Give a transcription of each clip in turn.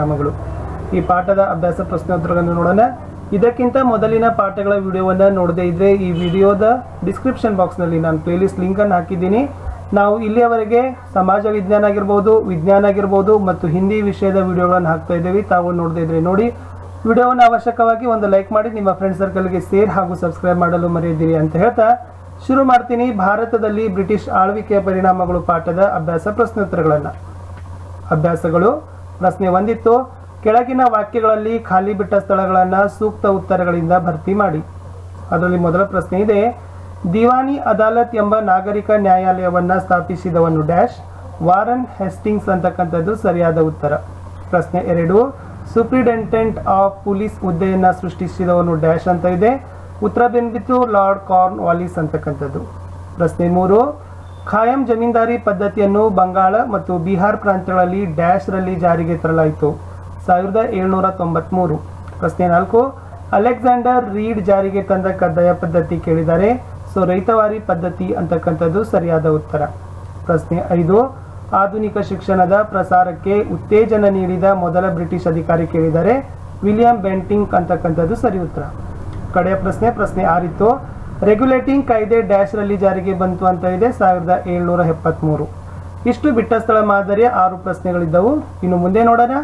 ನಾಮಗಳು. ಈ ಪಾಠದ ಅಭ್ಯಾಸ ಪ್ರಶ್ನೋತ್ತರಗಳನ್ನು ನೋಡೋಣ. ಇದಕ್ಕಿಂತ ಮೊದಲಿನ ಪಾಠಗಳ ವಿಡಿಯೋವನ್ನು ನೋಡದೇ ಇದ್ರೆ ಈ ವಿಡಿಯೋದ ಡಿಸ್ಕ್ರಿಪ್ಷನ್ ಬಾಕ್ಸ್ನಲ್ಲಿ ನಾನು ಪ್ಲೇಲಿಸ್ಟ್ ಲಿಂಕನ್ನು ಹಾಕಿದ್ದೀನಿ. ನಾವು ಇಲ್ಲಿಯವರೆಗೆ ಸಮಾಜ ವಿಜ್ಞಾನ ಆಗಿರ್ಬೋದು, ವಿಜ್ಞಾನ ಆಗಿರ್ಬೋದು ಮತ್ತು ಹಿಂದಿ ವಿಷಯದ ವಿಡಿಯೋಗಳನ್ನು ಹಾಕ್ತಾ ಇದ್ದೇವೆ. ತಾವು ನೋಡದೇ ಇದ್ರೆ ನೋಡಿ. ವಿಡಿಯೋವನ್ನು ಅವಶ್ಯಕವಾಗಿ ಒಂದು ಲೈಕ್ ಮಾಡಿ ನಿಮ್ಮ ಫ್ರೆಂಡ್ ಸರ್ಕಲ್ಗೆ ಶೇರ್ ಹಾಗೂ ಸಬ್ಸ್ಕ್ರೈಬ್ ಮಾಡಲು ಮರೆಯದಿರಿ ಅಂತ ಹೇಳ್ತಾ ಶುರು ಮಾಡ್ತೀನಿ. ಭಾರತದಲ್ಲಿ ಬ್ರಿಟಿಷ್ ಆಳ್ವಿಕೆಯ ಪರಿಣಾಮಗಳು ಪಾಠದ ಅಭ್ಯಾಸ ಪ್ರಶ್ನೋತ್ತರಗಳನ್ನು. ಅಭ್ಯಾಸಗಳು. ಪ್ರಶ್ನೆ 1 ಕೆಳಗಿನ ವಾಕ್ಯಗಳಲ್ಲಿ ಖಾಲಿ ಬಿಟ್ಟ ಸ್ಥಳಗಳನ್ನು ಸೂಕ್ತ ಉತ್ತರಗಳಿಂದ ಭರ್ತಿ ಮಾಡಿ. ಅದರಲ್ಲಿ ಮೊದಲ ಪ್ರಶ್ನೆ ಇದೆ, ದಿವಾನಿ ಅದಾಲತ್ ಎಂಬ ನಾಗರಿಕ ನ್ಯಾಯಾಲಯವನ್ನು ಸ್ಥಾಪಿಸಿದವನು ಡ್ಯಾಶ್. ವಾರನ್ ಹೆಸ್ಟಿಂಗ್ಸ್ ಅಂತಕ್ಕಂಥದ್ದು ಸರಿಯಾದ ಉತ್ತರ. ಪ್ರಶ್ನೆ 2 ಸೂಪ್ರಿಡೆಂಟೆಂಟ್ ಆಫ್ ಪೊಲೀಸ್ ಹುದ್ದೆಯನ್ನು ಸೃಷ್ಟಿಸಿದವನು ಡ್ಯಾಶ್ ಅಂತ ಇದೆ. ಉತ್ತರ ಬಂದ್ಬಿಟ್ಟು ಲಾರ್ಡ್ ಕಾರ್ನ್ ವಾಲಿಸ್ ಅಂತಕ್ಕಂಥದ್ದು. ಪ್ರಶ್ನೆ 3 ಖಾಯಂ ಜಮೀನ್ದಾರಿ ಪದ್ಧತಿಯನ್ನು ಬಂಗಾಳ ಮತ್ತು ಬಿಹಾರ್ ಪ್ರಾಂತ್ಯಗಳಲ್ಲಿ ಡ್ಯಾಶ್ ರಲ್ಲಿ ಜಾರಿಗೆ ತರಲಾಯಿತು. 1793. ಪ್ರಶ್ನೆ 4 ಅಲೆಕ್ಸಾಂಡರ್ ರೀಡ್ ಜಾರಿಗೆ ತಂದ ಕಡ್ಡಾಯ ಪದ್ಧತಿ ಕೇಳಿದ್ದಾರೆ. ರೈತವಾರಿ ಪದ್ಧತಿ ಅಂತಕ್ಕಂಥದ್ದು ಸರಿಯಾದ ಉತ್ತರ. ಪ್ರಶ್ನೆ 5 ಆಧುನಿಕ ಶಿಕ್ಷಣದ ಪ್ರಸಾರಕ್ಕೆ ಉತ್ತೇಜನ ನೀಡಿದ ಮೊದಲ ಬ್ರಿಟಿಷ್ ಅಧಿಕಾರಿ ಕೇಳಿದ್ದಾರೆ. ವಿಲಿಯಂ ಬೆಂಟಿಂಗ್ ಅಂತಕ್ಕಂಥದ್ದು ಸರಿ ಉತ್ತರ. ಕಡೆಯ ಪ್ರಶ್ನೆ 6 ರೆಗ್ಯುಲೇಟಿಂಗ್ ಕಾಯ್ದೆ ಡ್ಯಾಶ್ ರಲ್ಲಿ ಜಾರಿಗೆ ಬಂತು ಅಂತ ಇದೆ. 1773. ಇಷ್ಟು ಬಿಟ್ಟ ಸ್ಥಳ ಮಾದರಿಯ 6 ಪ್ರಶ್ನೆಗಳಿದ್ದವು. ಇನ್ನು ಮುಂದೆ ನೋಡೋಣ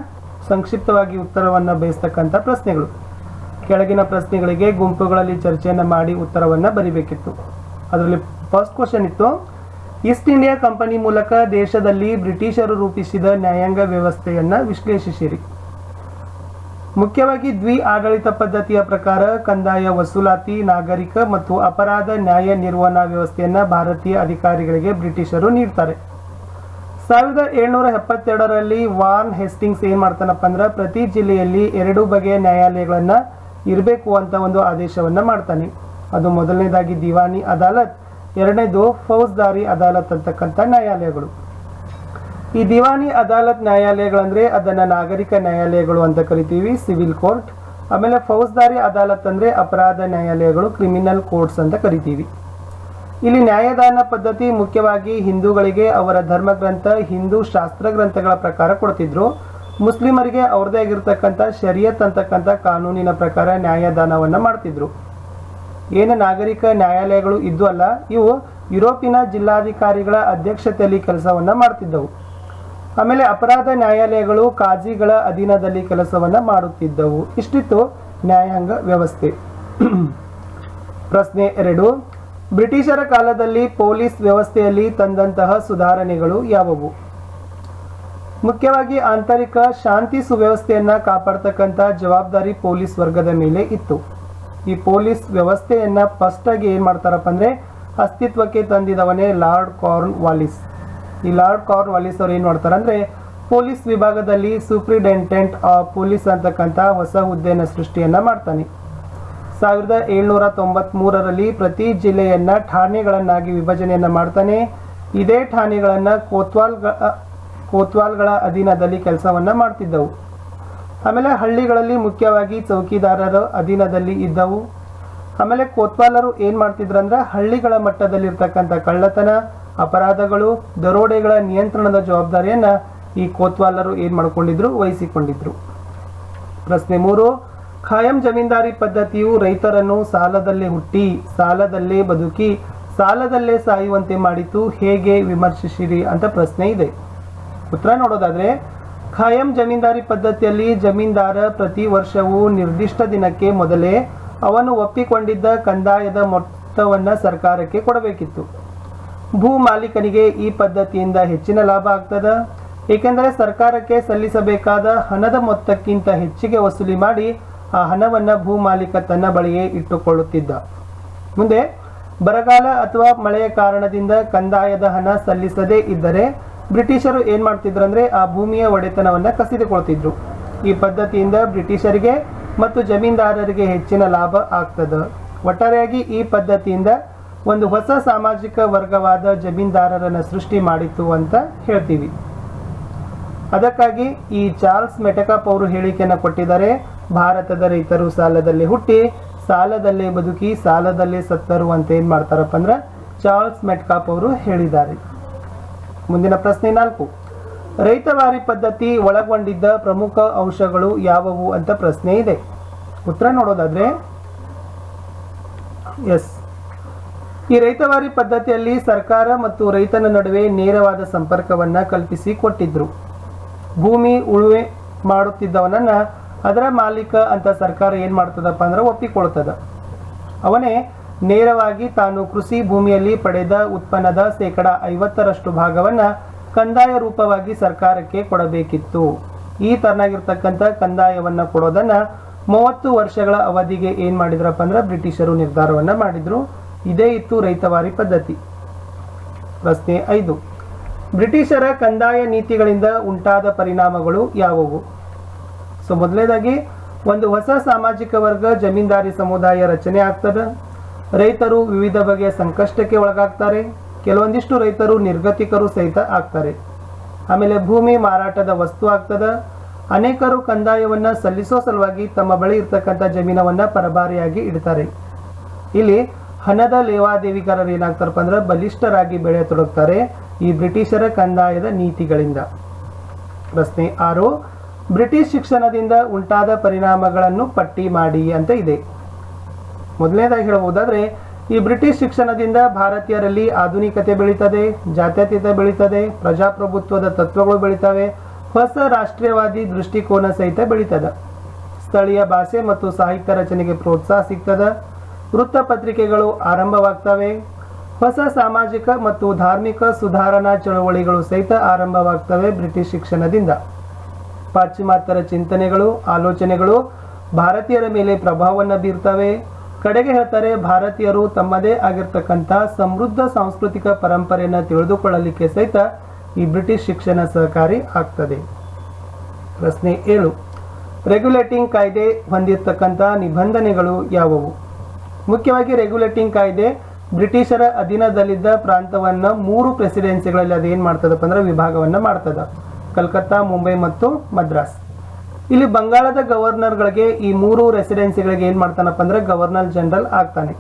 ಸಂಕ್ಷಿಪ್ತವಾಗಿ ಉತ್ತರವನ್ನು ಬಯಸ್ತಕ್ಕಂಥ ಪ್ರಶ್ನೆಗಳು. ಕೆಳಗಿನ ಪ್ರಶ್ನೆಗಳಿಗೆ ಗುಂಪುಗಳಲ್ಲಿ ಚರ್ಚೆಯನ್ನು ಮಾಡಿ ಉತ್ತರವನ್ನು ಬರಿಬೇಕಿತ್ತು. ಅದರಲ್ಲಿ ಫಸ್ಟ್ ಕ್ವಶನ್ ಇತ್ತು, ಈಸ್ಟ್ ಇಂಡಿಯಾ ಕಂಪನಿ ಮೂಲಕ ದೇಶದಲ್ಲಿ ಬ್ರಿಟಿಷರು ರೂಪಿಸಿದ ನ್ಯಾಯಾಂಗ ವ್ಯವಸ್ಥೆಯನ್ನು ವಿಶ್ಲೇಷಿಸಿರಿ. ಮುಖ್ಯವಾಗಿ ದ್ವಿ ಆಡಳಿತ ಪದ್ಧತಿಯ ಪ್ರಕಾರ ಕಂದಾಯ ವಸೂಲಾತಿ, ನಾಗರಿಕ ಮತ್ತು ಅಪರಾಧ ನ್ಯಾಯ ನಿರ್ವಹಣಾ ವ್ಯವಸ್ಥೆಯನ್ನು ಭಾರತೀಯ ಅಧಿಕಾರಿಗಳಿಗೆ ಬ್ರಿಟಿಷರು ನೀಡ್ತಾರೆ. 1772ರಲ್ಲಿ ವಾರ್ನ್ ಹೆಸ್ಟಿಂಗ್ಸ್ ಏನ್ ಮಾಡ್ತಾನಪ್ಪ ಅಂದ್ರೆ ಪ್ರತಿ ಜಿಲ್ಲೆಯಲ್ಲಿ 2 ಬಗೆಯ ನ್ಯಾಯಾಲಯಗಳನ್ನ ಇರಬೇಕು ಅಂತ ಒಂದು ಆದೇಶವನ್ನ ಮಾಡ್ತಾನೆ. ಅದು ಮೊದಲನೇದಾಗಿ ದಿವಾನಿ ಅದಾಲತ್, ಎರಡನೇದು ಫೌಜ್ದಾರಿ ಅದಾಲತ್ ಅಂತಕ್ಕಂಥ ನ್ಯಾಯಾಲಯಗಳು. ಈ ದಿವಾನಿ ಅದಾಲತ್ ನ್ಯಾಯಾಲಯಗಳಂದ್ರೆ ಅದನ್ನ ನಾಗರಿಕ ನ್ಯಾಯಾಲಯಗಳು ಅಂತ ಕರಿತೀವಿ, ಸಿವಿಲ್ ಕೋರ್ಟ್. ಆಮೇಲೆ ಫೌಜ್ದಾರಿ ಅದಾಲತ್ ಅಂದ್ರೆ ಅಪರಾಧ ನ್ಯಾಯಾಲಯಗಳು, ಕ್ರಿಮಿನಲ್ ಕೋರ್ಟ್ಸ್ ಅಂತ ಕರಿತೀವಿ. ಇಲ್ಲಿ ನ್ಯಾಯದಾನ ಪದ್ಧತಿ ಮುಖ್ಯವಾಗಿ ಹಿಂದೂಗಳಿಗೆ ಅವರ ಧರ್ಮಗ್ರಂಥ, ಹಿಂದೂ ಶಾಸ್ತ್ರ ಗ್ರಂಥಗಳ ಪ್ರಕಾರ ಕೊಡ್ತಿದ್ರು. ಮುಸ್ಲಿಮರಿಗೆ ಅವ್ರದೇ ಆಗಿರ್ತಕ್ಕಂಥ ಶರಿಯತ್ ಅಂತಕ್ಕಂಥ ಕಾನೂನಿನ ಪ್ರಕಾರ ನ್ಯಾಯದಾನವನ್ನ ಮಾಡ್ತಿದ್ರು. ಏನು ನಾಗರಿಕ ನ್ಯಾಯಾಲಯಗಳು ಇದ್ದು ಅಲ್ಲ, ಇವು ಯುರೋಪಿನ ಜಿಲ್ಲಾಧಿಕಾರಿಗಳ ಅಧ್ಯಕ್ಷತೆಯಲ್ಲಿ ಕೆಲಸವನ್ನ ಮಾಡ್ತಿದ್ದವು. ಆಮೇಲೆ ಅಪರಾಧ ನ್ಯಾಯಾಲಯಗಳು ಕಾಜಿಗಳ ಅಧೀನದಲ್ಲಿ ಕೆಲಸವನ್ನ ಮಾಡುತ್ತಿದ್ದವು. ಇಷ್ಟಿತ್ತು ನ್ಯಾಯಾಂಗ ವ್ಯವಸ್ಥೆ. ಪ್ರಶ್ನೆ 2 ಬ್ರಿಟಿಷರ ಕಾಲದಲ್ಲಿ ಪೊಲೀಸ್ ವ್ಯವಸ್ಥೆಯಲ್ಲಿ ತಂದಂತಹ ಸುಧಾರಣೆಗಳು ಯಾವುವು? ಮುಖ್ಯವಾಗಿ ಆಂತರಿಕ ಶಾಂತಿ ಸುವ್ಯವಸ್ಥೆಯನ್ನ ಕಾಪಾಡ್ತಕ್ಕಂಥ ಜವಾಬ್ದಾರಿ ಪೊಲೀಸ್ ವರ್ಗದ ಮೇಲೆ ಇತ್ತು. ಈ ಪೊಲೀಸ್ ವ್ಯವಸ್ಥೆಯನ್ನ ಫಸ್ಟ್ ಆಗಿ ಏನ್ ಮಾಡ್ತಾರಪ್ಪ ಅಂದ್ರೆ ಅಸ್ತಿತ್ವಕ್ಕೆ ತಂದಿದವನೇ ಲಾರ್ಡ್ ಕಾರ್ನ್ ವಾಲಿಸ್. ಈ ಲಾರ್ಡ್ ಕಾರ್ನ್ ವಾಲಿಸ್ ಅವ್ರು ಏನ್ ಮಾಡ್ತಾರೆ ಅಂದ್ರೆ ಪೊಲೀಸ್ ವಿಭಾಗದಲ್ಲಿ ಸೂಪ್ರಿಡೆಂಟೆಂಟ್ ಆಫ್ ಪೊಲೀಸ್ ಅಂತಕ್ಕಂಥ ಹೊಸ ಹುದ್ದೆಯನ್ನು ಸೃಷ್ಟಿಯನ್ನ ಮಾಡ್ತಾನೆ. 1793ರಲ್ಲಿ ಪ್ರತಿ ಜಿಲ್ಲೆಯನ್ನ ಠಾಣೆಗಳನ್ನಾಗಿ ವಿಭಜನೆಯನ್ನ ಮಾಡ್ತಾನೆ. ಇದೇ ಠಾಣೆಗಳನ್ನ ಕೋತ್ವಾಲ್ಗಳ ಅಧೀನದಲ್ಲಿ ಕೆಲಸವನ್ನ ಮಾಡ್ತಿದ್ದವು. ಆಮೇಲೆ ಹಳ್ಳಿಗಳಲ್ಲಿ ಮುಖ್ಯವಾಗಿ ಚೌಕಿದಾರರ ಅಧೀನದಲ್ಲಿ ಇದ್ದವು. ಆಮೇಲೆ ಕೋತ್ವಾಲರು ಏನ್ ಮಾಡ್ತಿದ್ರಂದ್ರೆ ಹಳ್ಳಿಗಳ ಮಟ್ಟದಲ್ಲಿರ್ತಕ್ಕಂಥ ಕಳ್ಳತನ, ಅಪರಾಧಗಳು, ದರೋಡೆಗಳ ನಿಯಂತ್ರಣದ ಜವಾಬ್ದಾರಿಯನ್ನ ಈ ಕೋತ್ವಾಲರು ಏನ್ ಮಾಡ್ಕೊಂಡಿದ್ರು, ವಹಿಸಿಕೊಂಡಿದ್ರು. ಪ್ರಶ್ನೆ 3 ಖಾಯಂ ಜಮೀನ್ದಾರಿ ಪದ್ಧತಿಯು ರೈತರನ್ನು ಸಾಲದಲ್ಲೇ ಹುಟ್ಟಿ, ಸಾಲದಲ್ಲೇ ಬದುಕಿ, ಸಾಲದಲ್ಲೇ ಸಾಯುವಂತೆ ಮಾಡಿತು, ಹೇಗೆ ವಿಮರ್ಶಿಸಿರಿ ಅಂತ ಪ್ರಶ್ನೆ ಇದೆ. ಉತ್ತರ ನೋಡೋದಾದ್ರೆ ಖಾಯಂ ಜಮೀನ್ದಾರಿ ಪದ್ಧತಿಯಲ್ಲಿ ಜಮೀನ್ದಾರ ಪ್ರತಿ ವರ್ಷವೂ ನಿರ್ದಿಷ್ಟ ದಿನಕ್ಕೆ ಮೊದಲೇ ಅವನು ಒಪ್ಪಿಕೊಂಡಿದ್ದ ಕಂದಾಯದ ಮೊತ್ತವನ್ನ ಸರ್ಕಾರಕ್ಕೆ ಕೊಡಬೇಕಿತ್ತು. ಭೂ ಮಾಲೀಕನಿಗೆ ಈ ಪದ್ಧತಿಯಿಂದ ಹೆಚ್ಚಿನ ಲಾಭ ಆಗ್ತದ, ಏಕೆಂದರೆ ಸರ್ಕಾರಕ್ಕೆ ಸಲ್ಲಿಸಬೇಕಾದ ಹಣದ ಮೊತ್ತಕ್ಕಿಂತ ಹೆಚ್ಚಿಗೆ ವಸೂಲಿ ಮಾಡಿ ಆ ಹಣವನ್ನ ಭೂ ಮಾಲೀಕ ತನ್ನ ಬಳಿಯೇ ಇಟ್ಟುಕೊಳ್ಳುತ್ತಿದ್ದ. ಮುಂದೆ ಬರಗಾಲ ಅಥವಾ ಮಳೆಯ ಕಾರಣದಿಂದ ಕಂದಾಯದ ಹಣ ಸಲ್ಲಿಸದೇ ಇದ್ದರೆ ಬ್ರಿಟಿಷರು ಏನ್ ಮಾಡ್ತಿದ್ರಂದ್ರೆ ಆ ಭೂಮಿಯ ಒಡೆತನವನ್ನ ಕಸಿದುಕೊಳ್ತಿದ್ರು. ಈ ಪದ್ಧತಿಯಿಂದ ಬ್ರಿಟಿಷರಿಗೆ ಮತ್ತು ಜಮೀನ್ದಾರರಿಗೆ ಹೆಚ್ಚಿನ ಲಾಭ ಆಗ್ತದ. ಒಟ್ಟಾರೆಯಾಗಿ ಈ ಪದ್ಧತಿಯಿಂದ ಒಂದು ಹೊಸ ಸಾಮಾಜಿಕ ವರ್ಗವಾದ ಜಮೀನ್ದಾರರನ್ನ ಸೃಷ್ಟಿ ಮಾಡಿತು ಅಂತ ಹೇಳ್ತೀವಿ. ಅದಕ್ಕಾಗಿ ಈ ಚಾರ್ಲ್ಸ್ ಮೆಟಕಾಪ್ ಅವರು ಹೇಳಿಕೆಯನ್ನು ಕೊಟ್ಟಿದ್ದಾರೆ. ಭಾರತದ ರೈತರು ಸಾಲದಲ್ಲೇ ಹುಟ್ಟಿ, ಸಾಲದಲ್ಲೇ ಬದುಕಿ, ಸಾಲದಲ್ಲೇ ಸತ್ತರು ಅಂತ ಏನ್ ಮಾಡ್ತಾರಪ್ಪ ಅಂದ್ರೆ ಚಾರ್ಲ್ಸ್ ಮೆಟ್ಕಾಪ್ ಅವರು ಹೇಳಿದ್ದಾರೆ. ಮುಂದಿನ ಪ್ರಶ್ನೆ 4 ರೈತವಾರಿ ಪದ್ಧತಿ ಒಳಗೊಂಡಿದ್ದ ಪ್ರಮುಖ ಅಂಶಗಳು ಯಾವುವು ಅಂತ ಪ್ರಶ್ನೆ ಇದೆ. ಉತ್ತರ ನೋಡೋದಾದ್ರೆ ಎಸ್, ಈ ರೈತವಾರಿ ಪದ್ಧತಿಯಲ್ಲಿ ಸರ್ಕಾರ ಮತ್ತು ರೈತನ ನಡುವೆ ನೇರವಾದ ಸಂಪರ್ಕವನ್ನ ಕಲ್ಪಿಸಿ ಕೊಟ್ಟಿದ್ರು. ಭೂಮಿ ಉಳುಮೆ ಮಾಡುತ್ತಿದ್ದವನನ್ನ ಅದರ ಮಾಲೀಕ ಅಂತ ಸರ್ಕಾರ ಏನ್ ಮಾಡ್ತದಪ್ಪ ಅಂದ್ರೆ ಒಪ್ಪಿಕೊಳ್ತದ. ಅವನೇ ನೇರವಾಗಿ ತಾನು ಕೃಷಿ ಭೂಮಿಯಲ್ಲಿ ಪಡೆದ ಉತ್ಪನ್ನದ 50% ಭಾಗವನ್ನ ಕಂದಾಯ ರೂಪವಾಗಿ ಸರ್ಕಾರಕ್ಕೆ ಕೊಡಬೇಕಿತ್ತು. ಈ ತರನಾಗಿರ್ತಕ್ಕಂಥ ಕಂದಾಯವನ್ನ ಕೊಡೋದನ್ನ 30 ವರ್ಷಗಳ ಅವಧಿಗೆ ಏನ್ ಮಾಡಿದ್ರಪ್ಪ ಅಂದ್ರೆ ಬ್ರಿಟಿಷರು ನಿರ್ಧಾರವನ್ನ ಮಾಡಿದ್ರು. ಇದೇ ಇತ್ತು ರೈತವಾರಿ ಪದ್ಧತಿ. ಪ್ರಶ್ನೆ 5, ಬ್ರಿಟಿಷರ ಕಂದಾಯ ನೀತಿಗಳಿಂದ ಉಂಟಾದ ಪರಿಣಾಮಗಳು ಯಾವುವು? ಸೊ ಮೊದಲನೇದಾಗಿ ಒಂದು ಹೊಸ ಸಾಮಾಜಿಕ ವರ್ಗ ಜಮೀನ್ದಾರಿ ಸಮುದಾಯ ರಚನೆ ಆಗ್ತದೆ. ರೈತರು ವಿವಿಧ ಬಗೆಯ ಸಂಕಷ್ಟಕ್ಕೆ ಒಳಗಾಗ್ತಾರೆ. ಕೆಲವೊಂದಿಷ್ಟು ರೈತರು ನಿರ್ಗತಿಕರು ಸಹಿತ ಆಗ್ತಾರೆ. ಆಮೇಲೆ ಭೂಮಿ ಮಾರಾಟದ ವಸ್ತು ಆಗ್ತದೆ. ಅನೇಕರು ಕಂದಾಯವನ್ನ ಸಲ್ಲಿಸೋ ಸಲುವಾಗಿ ತಮ್ಮ ಬಳಿ ಇರ್ತಕ್ಕಂಥ ಜಮೀನವನ್ನ ಪರಭಾರಿಯಾಗಿ ಇಡ್ತಾರೆ. ಇಲ್ಲಿ ಹಣದ ಲೇವಾದೇವಿಗಾರರು ಏನಾಗ್ತಾರಪ್ಪ ಅಂದ್ರೆ ಬಲಿಷ್ಠರಾಗಿ ಬೆಳೆಯತೊಡಗ್ತಾರೆ ಈ ಬ್ರಿಟಿಷರ ಕಂದಾಯದ ನೀತಿಗಳಿಂದ. ಪ್ರಶ್ನೆ 6, ಬ್ರಿಟಿಷ್ ಶಿಕ್ಷಣದಿಂದ ಉಂಟಾದ ಪರಿಣಾಮಗಳನ್ನು ಪಟ್ಟಿ ಮಾಡಿ ಅಂತ ಇದೆ. ಮೊದಲನೇದಾಗಿ ಹೇಳಬಹುದಾದ್ರೆ ಈ ಬ್ರಿಟಿಷ್ ಶಿಕ್ಷಣದಿಂದ ಭಾರತೀಯರಲ್ಲಿ ಆಧುನಿಕತೆ ಬೆಳೀತದೆ, ಜಾತ್ಯತೀತ ಬೆಳೀತದೆ, ಪ್ರಜಾಪ್ರಭುತ್ವದ ತತ್ವಗಳು ಬೆಳೀತವೆ, ಹೊಸ ರಾಷ್ಟ್ರೀಯವಾದಿ ದೃಷ್ಟಿಕೋನ ಸಹಿತ ಬೆಳೀತದೆ. ಸ್ಥಳೀಯ ಭಾಷೆ ಮತ್ತು ಸಾಹಿತ್ಯ ರಚನೆಗೆ ಪ್ರೋತ್ಸಾಹ ಸಿಗ್ತದೆ. ವೃತ್ತಪತ್ರಿಕೆಗಳು ಆರಂಭವಾಗ್ತವೆ. ಹೊಸ ಸಾಮಾಜಿಕ ಮತ್ತು ಧಾರ್ಮಿಕ ಸುಧಾರಣಾ ಚಳವಳಿಗಳು ಸಹಿತ ಆರಂಭವಾಗ್ತವೆ ಬ್ರಿಟಿಷ್ ಶಿಕ್ಷಣದಿಂದ. ಪಾಶ್ಚಿಮಾತ್ಯರ ಚಿಂತನೆಗಳು ಆಲೋಚನೆಗಳು ಭಾರತೀಯರ ಮೇಲೆ ಪ್ರಭಾವವನ್ನು ಬೀರ್ತವೆ. ಕಡೆಗೆ ಹೇಳ್ತಾರೆ ಭಾರತೀಯರು ತಮ್ಮದೇ ಆಗಿರ್ತಕ್ಕಂಥ ಸಮೃದ್ಧ ಸಾಂಸ್ಕೃತಿಕ ಪರಂಪರೆಯನ್ನು ತಿಳಿದುಕೊಳ್ಳಲಿಕ್ಕೆ ಸಹಿತ ಈ ಬ್ರಿಟಿಷ್ ಶಿಕ್ಷಣ ಸಹಕಾರಿ ಆಗ್ತದೆ. ಪ್ರಶ್ನೆ 7, ರೆಗ್ಯುಲೇಟಿಂಗ್ ಕಾಯ್ದೆ ಹೊಂದಿರತಕ್ಕಂಥ ನಿಬಂಧನೆಗಳು ಯಾವುವು? ಮುಖ್ಯವಾಗಿ ರೆಗ್ಯುಲೇಟಿಂಗ್ ಕಾಯ್ದೆ ಬ್ರಿಟಿಷರ ಅಧೀನದಲ್ಲಿದ್ದ ಪ್ರಾಂತವನ್ನ 3 ಪ್ರೆಸಿಡೆನ್ಸಿಗಳಲ್ಲಿ ಅದೇನ್ ಮಾಡ್ತದಪ್ಪ ಅಂದ್ರೆ ವಿಭಾಗವನ್ನ ಮಾಡ್ತದ. ಕಲ್ಕತ್ತಾ, ಮುಂಬೈ ಮತ್ತು ಮದ್ರಾಸ್. ಇಲ್ಲಿ ಬಂಗಾಳದ ಗವರ್ನರ್ಗಳಿಗೆ ಈ 3 ರೆಸಿಡೆನ್ಸಿಗಳಿಗೆ ಏನ್ ಮಾಡ್ತಾನಪ್ಪ ಅಂದ್ರೆ ಗವರ್ನರ್ ಜನರಲ್ ಆಗ್ತಾನೆ.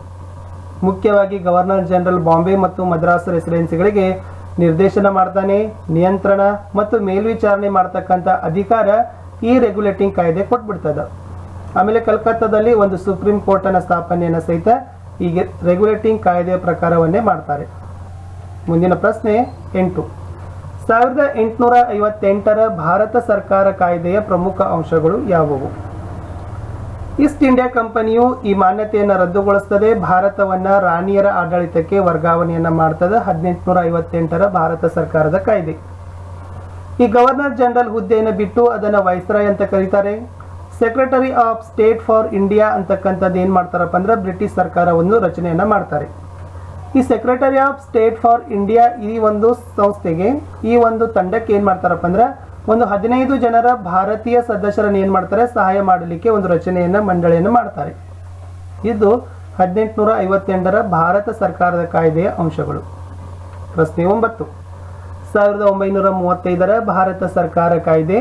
ಮುಖ್ಯವಾಗಿ ಗವರ್ನರ್ ಜನರಲ್ ಬಾಂಬೆ ಮತ್ತು ಮದ್ರಾಸ್ ರೆಸಿಡೆನ್ಸಿಗಳಿಗೆ ನಿರ್ದೇಶನ ಮಾಡ್ತಾನೆ. ನಿಯಂತ್ರಣ ಮತ್ತು ಮೇಲ್ವಿಚಾರಣೆ ಮಾಡ್ತಕ್ಕಂಥ ಅಧಿಕಾರ ಈ ರೆಗ್ಯುಲೇಟಿಂಗ್ ಕಾಯ್ದೆ ಕೊಟ್ಬಿಡ್ತದ. ಆಮೇಲೆ ಕಲ್ಕತ್ತಾದಲ್ಲಿ ಒಂದು ಸುಪ್ರೀಂ ಕೋರ್ಟ್ ಅನ್ನ ಸ್ಥಾಪನೆಯನ್ನು ಸಹಿತ ಈಗ ರೆಗ್ಯುಲೇಟಿಂಗ್ ಕಾಯ್ದೆಯ ಪ್ರಕಾರವನ್ನೇ ಮಾಡ್ತಾರೆ. ಮುಂದಿನ ಪ್ರಶ್ನೆ 8, 1858ರ ಭಾರತ ಸರ್ಕಾರ ಕಾಯ್ದೆಯ ಪ್ರಮುಖ ಅಂಶಗಳು ಯಾವುವು? ಈಸ್ಟ್ ಇಂಡಿಯಾ ಕಂಪನಿಯು ಈ ಮಾನ್ಯತೆಯನ್ನು ರದ್ದುಗೊಳಿಸುತ್ತದೆ. ಭಾರತವನ್ನ ರಾಣಿಯರ ಆಡಳಿತಕ್ಕೆ ವರ್ಗಾವಣೆಯನ್ನ ಮಾಡ್ತದೆ. 1858ರ ಭಾರತ ಸರ್ಕಾರದ ಕಾಯ್ದೆ. ಈ ಗವರ್ನರ್ ಜನರಲ್ ಹುದ್ದೆಯನ್ನು ಬಿಟ್ಟು ಅದನ್ನ ವೈಸ್ರಾಯ್ ಅಂತ ಕರೀತಾರೆ. Secretary of state for India ಅಂತಕ್ಕಂಥದ್ದು ಏನ್ ಮಾಡ್ತಾರಪ್ಪ ಅಂದ್ರೆ ಬ್ರಿಟಿಷ್ ಸರ್ಕಾರವನ್ನು ರಚನೆಯನ್ನ ಮಾಡ್ತಾರೆ. ಈ secretary of state for India ಈ ಒಂದು ಸಂಸ್ಥೆಗೆ ಈ ಒಂದು ತಂಡಕ್ಕೆ ಏನ್ ಮಾಡ್ತಾರಪ್ಪ ಅಂದ್ರೆ ಒಂದು 15 ಜನರ ಭಾರತೀಯ ಸದಸ್ಯರನ್ನು ಏನ್ ಮಾಡ್ತಾರೆ ಸಹಾಯ ಮಾಡಲಿಕ್ಕೆ ಒಂದು ರಚನೆಯನ್ನ ಮಂಡಳಿಯನ್ನು ಮಾಡ್ತಾರೆ. ಇದು 1858ರ ಭಾರತ ಸರ್ಕಾರದ ಕಾಯ್ದೆಯ ಅಂಶಗಳು. ಪ್ರಶ್ನೆ 9, 1935ರ ಭಾರತ ಸರ್ಕಾರ ಕಾಯ್ದೆ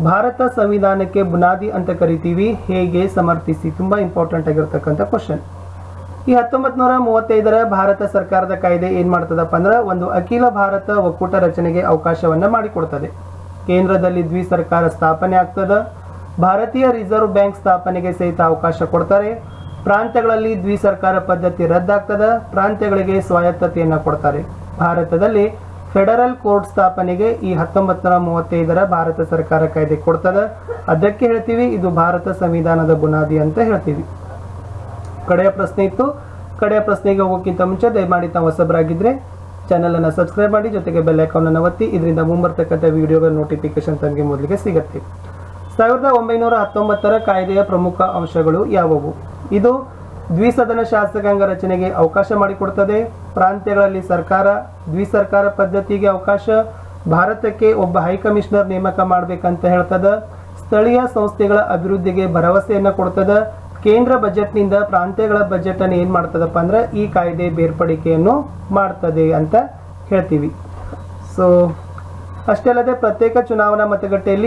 ಭಾರತ ಸಂವಿಧಾನಕ್ಕೆ ಬುನಾದಿ ಅಂತ ಕರಿತೀವಿ, ಹೇಗೆ ಸಮರ್ಥಿಸಿ? ತುಂಬಾ ಇಂಪಾರ್ಟೆಂಟ್ ಆಗಿರ್ತಕ್ಕಂಥ ಕ್ವಶನ್. ಈ 1935ರ ಭಾರತ ಸರ್ಕಾರದ ಕಾಯ್ದೆ ಏನ್ ಮಾಡ್ತದಪ್ಪ ಅಂದ್ರೆ ಒಂದು ಅಖಿಲ ಭಾರತ ಒಕ್ಕೂಟ ರಚನೆಗೆ ಅವಕಾಶವನ್ನ ಮಾಡಿಕೊಡ್ತದೆ. ಕೇಂದ್ರದಲ್ಲಿ ದ್ವಿಸರ್ಕಾರ ಸ್ಥಾಪನೆ ಆಗ್ತದೆ. ಭಾರತೀಯ ರಿಸರ್ವ್ ಬ್ಯಾಂಕ್ ಸ್ಥಾಪನೆಗೆ ಸಹಿತ ಅವಕಾಶ ಕೊಡ್ತಾರೆ. ಪ್ರಾಂತ್ಯಗಳಲ್ಲಿ ದ್ವಿಸರ್ಕಾರ ಪದ್ಧತಿ ರದ್ದಾಗ್ತದೆ. ಪ್ರಾಂತ್ಯಗಳಿಗೆ ಸ್ವಾಯತ್ತತೆಯನ್ನು ಕೊಡ್ತಾರೆ. ಭಾರತದಲ್ಲಿ ಫೆಡರಲ್ ಕೋರ್ಟ್ ಸ್ಥಾಪನೆಗೆ ಈ 1935ರ ಭಾರತ ಸರ್ಕಾರ ಕಾಯ್ದೆ ಕೊಡ್ತದೆ. ಅದಕ್ಕೆ ಹೇಳ್ತೀವಿ ಇದು ಭಾರತ ಸಂವಿಧಾನದ ಬುನಾದಿ ಅಂತ ಹೇಳ್ತೀವಿ. ಕಡೆಯ ಪ್ರಶ್ನೆ ಇತ್ತು. ಕಡೆಯ ಪ್ರಶ್ನೆಗೆ ಹೋಗೋಕ್ಕಿಂತ ಮುಂಚೆ ದಯಮಾಡಿ ತಾವು ಹೊಸಬರಾಗಿದ್ರೆ ಚಾನಲ್ ಅನ್ನು ಸಬ್ಸ್ಕ್ರೈಬ್ ಮಾಡಿ, ಜೊತೆಗೆ ಬೆಲ್ ಐಕಾನ್ ಅನ್ನು ಒತ್ತಿ. ಇದರಿಂದ ಮುಂಬರ್ತಕ್ಕಂಥ ವಿಡಿಯೋಗಳ ನೋಟಿಫಿಕೇಶನ್ ತಮಗೆ ಮೊದಲಿಗೆ ಸಿಗುತ್ತೆ. 1919ರ ಕಾಯ್ದೆಯ ಪ್ರಮುಖ ಅಂಶಗಳು ಯಾವುವು? ಇದು ದ್ವಿಸದನ ಶಾಸಕಾಂಗ ರಚನೆಗೆ ಅವಕಾಶ ಮಾಡಿಕೊಡ್ತದೆ. ಪ್ರಾಂತ್ಯಗಳಲ್ಲಿ ಸರ್ಕಾರ ದ್ವಿಸರ್ಕಾರ ಪದ್ಧತಿಗೆ ಅವಕಾಶ. ಭಾರತಕ್ಕೆ ಒಬ್ಬ ಹೈಕಮಿಷನರ್ ನೇಮಕ ಮಾಡಬೇಕಂತ ಹೇಳ್ತದ. ಸ್ಥಳೀಯ ಸಂಸ್ಥೆಗಳ ಅಭಿವೃದ್ಧಿಗೆ ಭರವಸೆಯನ್ನು ಕೊಡ್ತದ. ಕೇಂದ್ರ ಬಜೆಟ್ನಿಂದ ಪ್ರಾಂತ್ಯಗಳ ಬಜೆಟ್ ಅನ್ನು ಏನ್ ಮಾಡ್ತದಪ್ಪ ಅಂದ್ರೆ ಈ ಕಾಯ್ದೆ ಬೇರ್ಪಡಿಕೆಯನ್ನು ಮಾಡ್ತದೆ ಅಂತ ಹೇಳ್ತೀವಿ. ಸೊ ಅಷ್ಟೇ ಅಲ್ಲದೆ ಪ್ರತ್ಯೇಕ ಚುನಾವಣಾ ಮತಗಟ್ಟೆಯಲ್ಲಿ